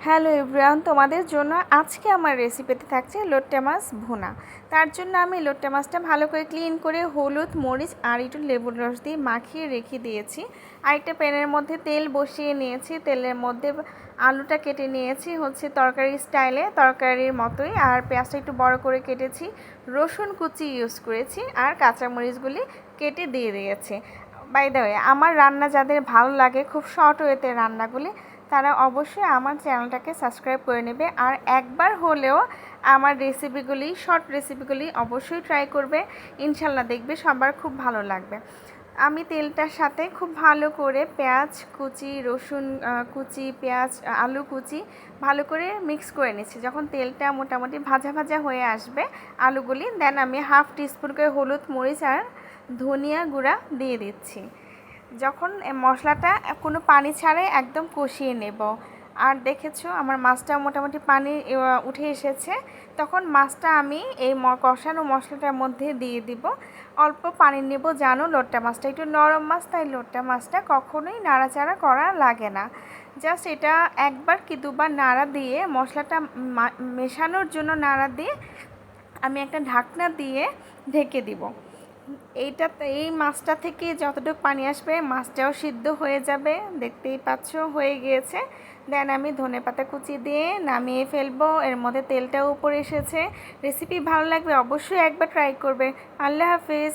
Hello everyone, তোমাদের জন্য আজকে আমার রেসিপিতে থাকছে লোট্টে মাছ ভুনা। তার জন্য আমি লোট্টে মাছটা ভালো করে ক্লিন করে হলুদ মরিচ আর একটু লেবুর রস দিয়ে মাখিয়ে রেখে দিয়েছি। আরেকটা প্যানের মধ্যে তেল বসিয়ে নিয়েছি, তেলের মধ্যে আলুটা কেটে নিয়েছি তরকারি স্টাইলে, তরকারির মতোই। আর পেঁয়াজটা একটু বড় করে কেটেছি, রসুন কুচি ইউজ করেছি আর কাঁচামরিচগুলি কেটে দিয়ে দিয়েছি। বাই দ্য ওয়ে, আমার রান্না যাদের ভালো লাগে, খুব শর্ট ওয়েতে রান্নাগুলি, তারা অবশ্যই আমার চ্যানেলটাকে সাবস্ক্রাইব করে নেবে আর একবার হলেও আমার শর্ট রেসিপিগুলি অবশ্যই ট্রাই করবে। ইনশাল্লাহ দেখবে সবার খুব ভালো লাগবে। আমি তেলটার সাথে খুব ভালো করে পেঁয়াজ কুচি, রসুন কুচি, পেঁয়াজ আলু কুচি ভালো করে মিক্স করে নিচ্ছি। যখন তেলটা মোটামুটি ভাজা ভাজা হয়ে আসবে আলুগুলি, দেন আমি হাফ টিস্পুন করে হলুদ মরিচ আর ধনিয়া গুঁড়া দিয়ে দিচ্ছি। যখন মশলাটা কোনো পানি ছাড়াই একদম কষিয়ে নেব। আর দেখেছো আমার মাছটা মোটামুটি পানি উঠে এসেছে, তখন মাছটা আমি এই কষানো মশলাটার মধ্যে দিয়ে দিব। অল্প পানি নেব, জানো লোট্টা মাছটা একটু নরম মাছ, তাই লোট্টা মাছটা কখনোই নাড়াচাড়া করা লাগে না। জাস্ট এটা একবার কি দুবার নাড়া দিয়ে মশলাটা মেশানোর জন্য নাড়া দিয়ে আমি একটা ঢাকনা দিয়ে ঢেকে দিব। এই মাছটা থেকে যতটুকু পানি আসবে মাছটাও সিদ্ধ হয়ে যাবে। দেখতেই পাচ্ছ হয়ে গিয়েছে। দেন আমি ধনেপাতা কুচি দিয়ে নামিয়ে ফেলবো। এর মধ্যে তেলটাও উপরে এসেছে। রেসিপি ভালো লাগবে অবশ্যই একবার ট্রাই করবে। আল্লাহ হাফিজ।